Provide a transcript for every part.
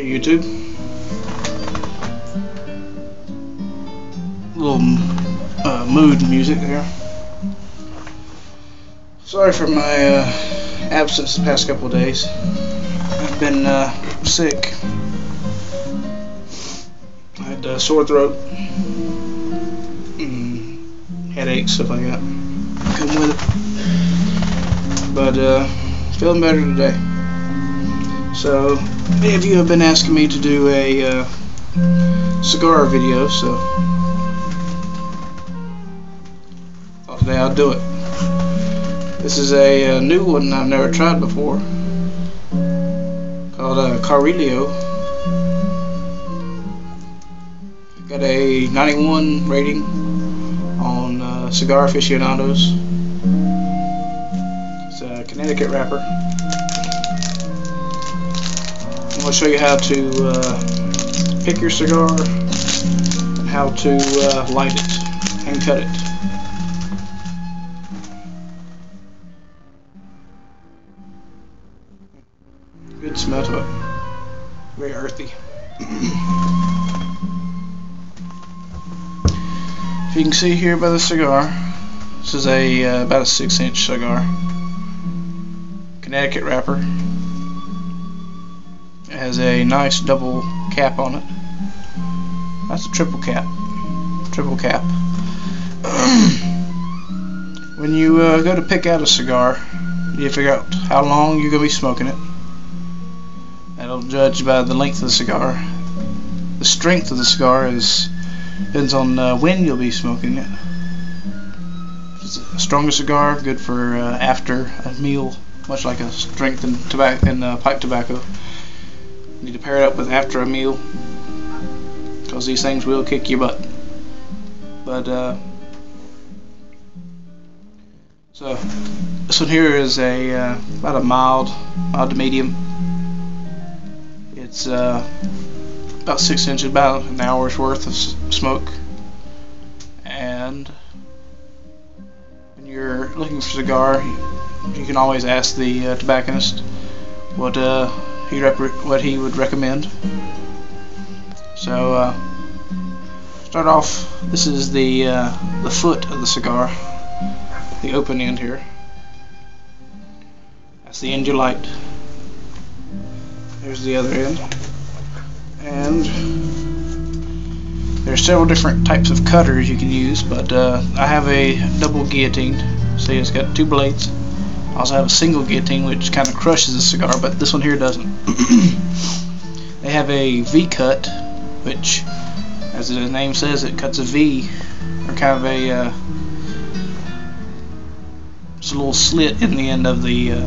Hey YouTube, little mood music there. Sorry for my absence the past couple of days. I've been sick. I had a sore throat, headaches, stuff like that. Come with it, but feeling better today. So many of you have been asking me to do a cigar video, so today I'll do it. This is a new one I've never tried before, called Carillo. Got a 91 rating on Cigar Aficionados. It's a Connecticut wrapper. I'm going to show you how to pick your cigar and how to light it and cut it. Good smell to it. Very earthy. If you can see here by the cigar, this is a about a 6-inch cigar. Connecticut wrapper. It has a nice double cap on it. That's a triple cap. When you go to pick out a cigar, you figure out how long you're going to be smoking it. That'll judge by the length of the cigar. The strength of the cigar depends on when you'll be smoking it. If it's a stronger cigar, good for after a meal, much like a strengthened tobacco and pipe tobacco. You need to pair it up with after a meal, because these things will kick your butt. But so this one here is about a mild to medium. It's about 6 inches, about an hour's worth of smoke. And when you're looking for a cigar, you can always ask the tobacconist what he would recommend. So start off. This is the foot of the cigar, the open end here. That's the end you light. There's the other end, and there's several different types of cutters you can use, but I have a double guillotine. See, it's got 2 blades. I also have a single guillotine, which kind of crushes the cigar, but this one here doesn't. They have a V-cut, which, as the name says, it cuts a V, or kind of a it's a little slit in the end of the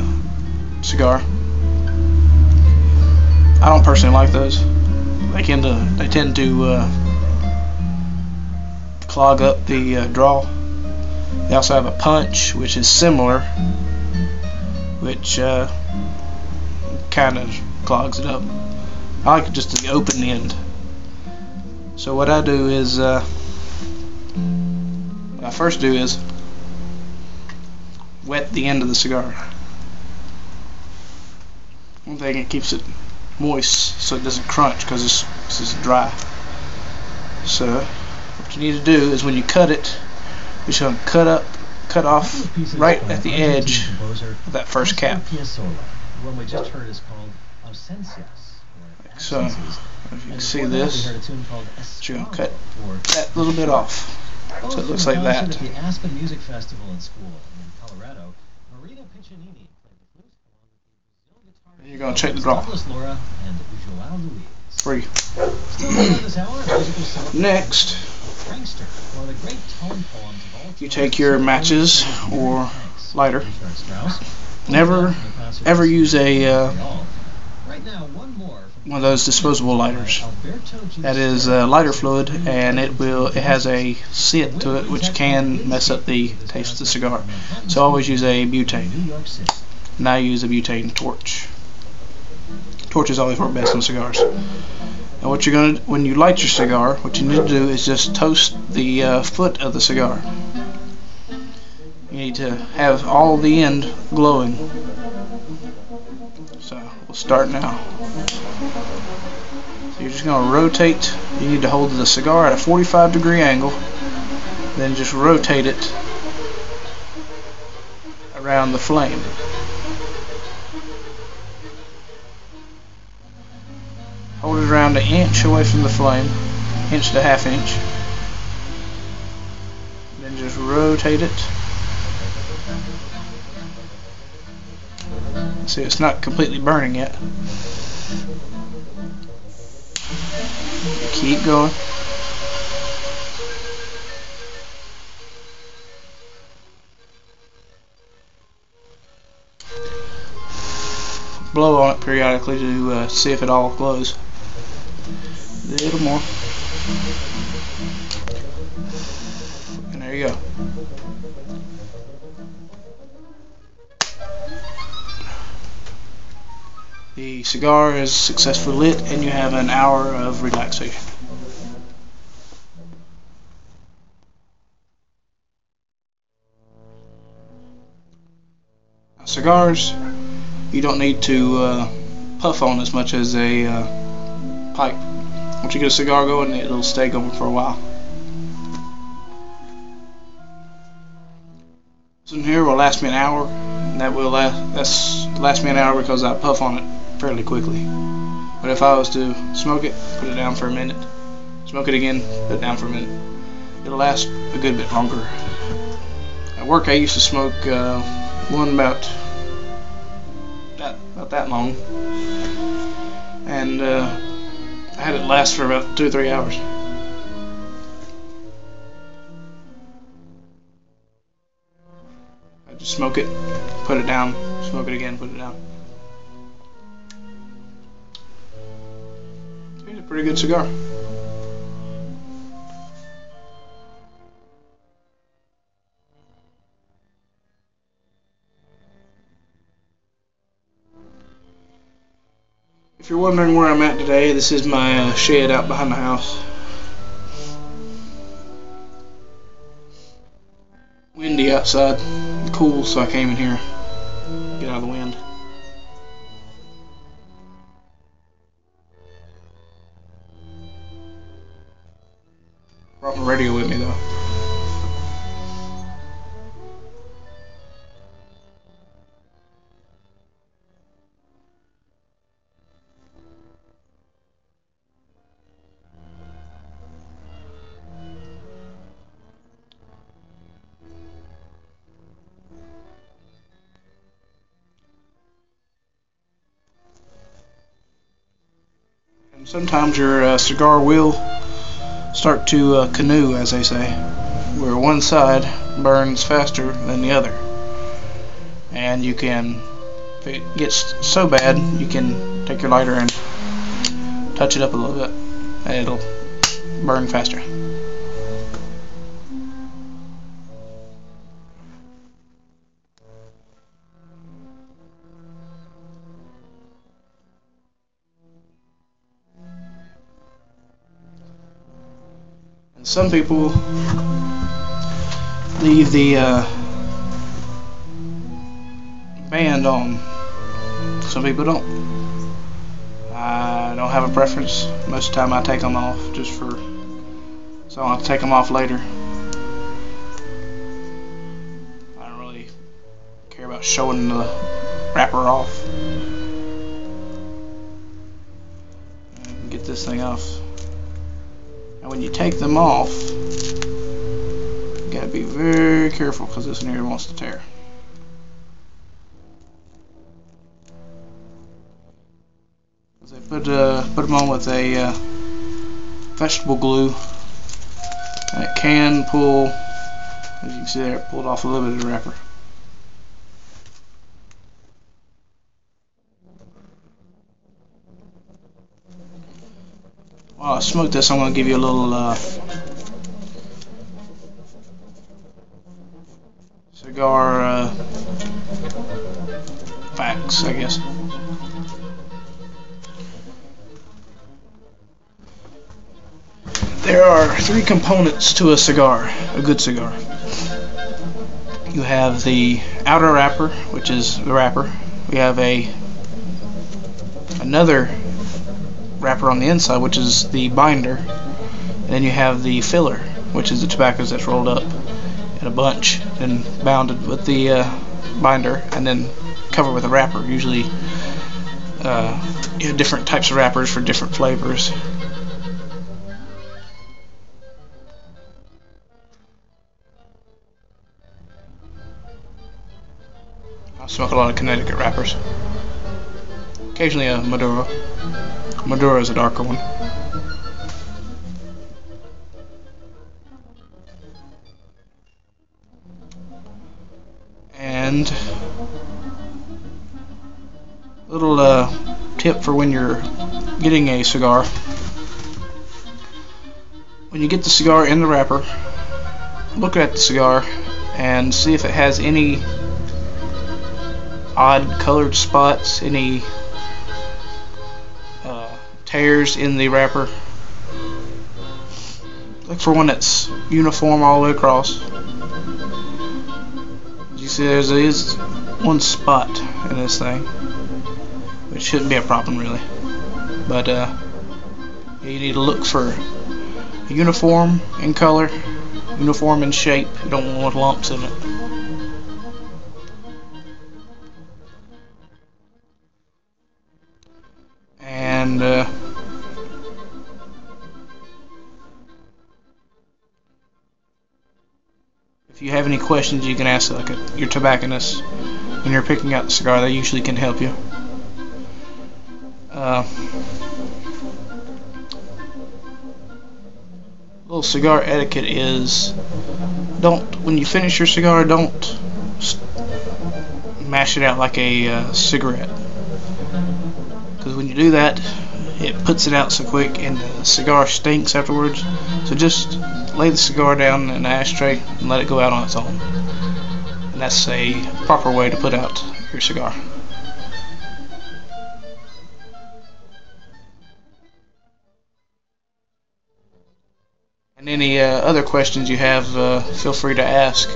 cigar. I don't personally like those. They tend to clog up the draw. They also have a punch, which is similar, which kind of clogs it up. I like just the open end. So what I do is, what I first do is wet the end of the cigar. One thing, it keeps it moist so it doesn't crunch, because this is dry. So what you need to do is when you cut it, you're just going to cut off right at the edge of that first cap. One we just heard is called Like so. If you can see this, you're going to cut that little bit off, so it looks like that. At the Aspen Music Festival in school in Colorado, Marina Piccinini played the flute along with the Brazil guitarist. You're going to check the draw. Laura and Joao Luis. 3. Next, you take your matches or lighter. Never ever use a one of those disposable lighters. That is lighter fluid, and it has a scent to it which can mess up the taste of the cigar. So always use a butane. And I use a butane torch. Torches always work best on cigars. And what you're gonna, when you light your cigar, what you need to do is just toast the foot of the cigar. You need to have all the end glowing. So we'll start now. So you're just going to rotate. You need to hold the cigar at a 45-degree angle, then just rotate it around the flame. Hold it around an inch away from the flame, inch to half inch. Then just rotate it. See, it's not completely burning yet. Keep going. Blow on it periodically to see if it all glows. A little more. And there you go. The cigar is successfully lit and you have an hour of relaxation. Now, cigars, you don't need to puff on as much as a pipe. Once you get a cigar going, it'll stay going for a while. This in here will last me an hour, and that's last me an hour because I puff on it fairly quickly. But if I was to smoke it, put it down for a minute, smoke it again, put it down for a minute, it'll last a good bit longer. At work, I used to smoke one about that long, and I had it last for about 2 or 3 hours. I just smoke it, put it down, smoke it again, put it down. It's a pretty good cigar. If you're wondering where I'm at today, this is my shed out behind the house. Windy outside, cool, so I came in here, get out of the wind. Brought my radio with me though. And sometimes your cigar will start to canoe, as they say, where one side burns faster than the other. And you can, if it gets so bad, you can take your lighter and touch it up a little bit, and it'll burn faster. Some people leave the band on. Some people don't. I don't have a preference. Most of the time I take them off just for, so I'll take them off later. I don't really care about showing the wrapper off. And get this thing off. And when you take them off, you gotta be very careful because this one here wants to tear. They put them on with a vegetable glue, and it can pull, as you can see there, it pulled off a little bit of the wrapper. While I smoke this, I'm going to give you a little cigar facts, I guess. There are 3 components to a cigar, a good cigar. You have the outer wrapper, which is the wrapper. We have another wrapper on the inside, which is the binder, and then you have the filler, which is the tobacco that's rolled up in a bunch and bounded with the binder, and then covered with a wrapper. Usually you have different types of wrappers for different flavors. I smoke a lot of Connecticut wrappers. Occasionally a Maduro. Maduro is a darker one. And a little tip for when you're getting a cigar. When you get the cigar in the wrapper, look at the cigar and see if it has any odd colored spots, any tears in the wrapper. Look for one that's uniform all the way across. As you see, there is one spot in this thing, which shouldn't be a problem really, but you need to look for uniform in color, uniform in shape. You don't want lumps in it. And if you have any questions, you can ask your tobacconist when you're picking out the cigar. They usually can help you. Little cigar etiquette is, when you finish your cigar, don't mash it out like a cigarette, because when you do that, it puts it out so quick and the cigar stinks afterwards. So just lay the cigar down in an ashtray and let it go out on its own, and that's a proper way to put out your cigar. And any other questions you have, feel free to ask.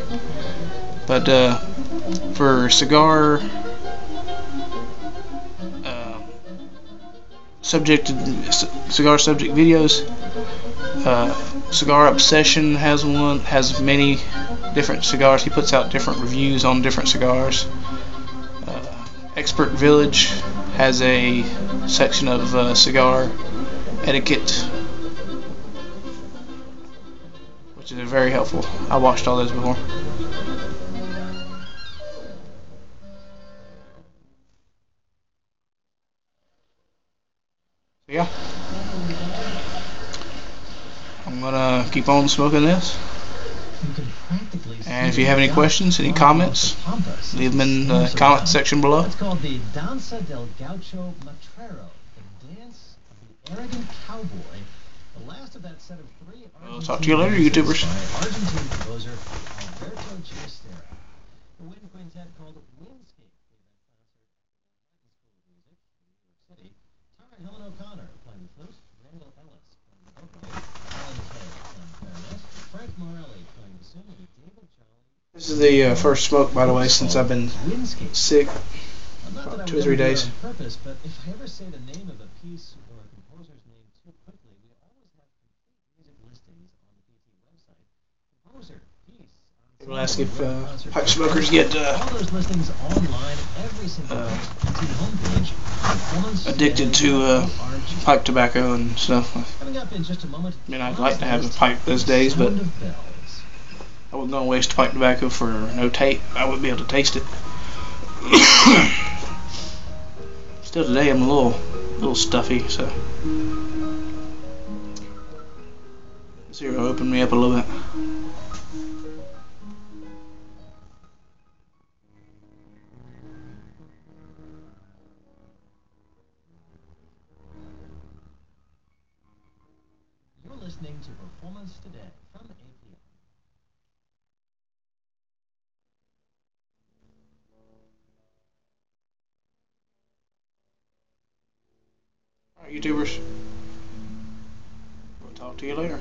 But for cigar subject videos, Cigar Obsession has many different cigars. He puts out different reviews on different cigars. Expert Village has a section of cigar etiquette, which is very helpful. I watched all those before. So yeah, I'm gonna keep on smoking this. And if you have any questions, any comments, leave them in the comment section below. It's called the Danza del Gaucho Matrero, the dance of the arrogant cowboy. The last of that set of three. I'll talk to you later, YouTubers. Argentine composer Alberto Chiristera. The wind quintet called Windscape gave that concert in New York City. Helen O'Connor playing the flute, Randall Ellis playing the oboe, Alan Kay playing clarinet, Frank Morelli playing the bassoon, and David Jolly. This is the first smoke, by the way, since I've been sick. About 2 or 3 days. On purpose, but if I ever say the name of a piece or a composer's name too quickly, we always have complete music listings on the PT website. Composer, piece. People ask if pipe smokers get all those listings online, every single PT homepage. addicted to pipe tobacco and stuff. Coming up in just a moment. I mean, I'd like to have a pipe those days, but I wouldn't go and waste pipe tobacco for no taste. I wouldn't be able to taste it. Still today I'm a little stuffy, so this here will open me up a little bit. You're listening to Performance Today from APM. Alright, YouTubers, we'll talk to you later.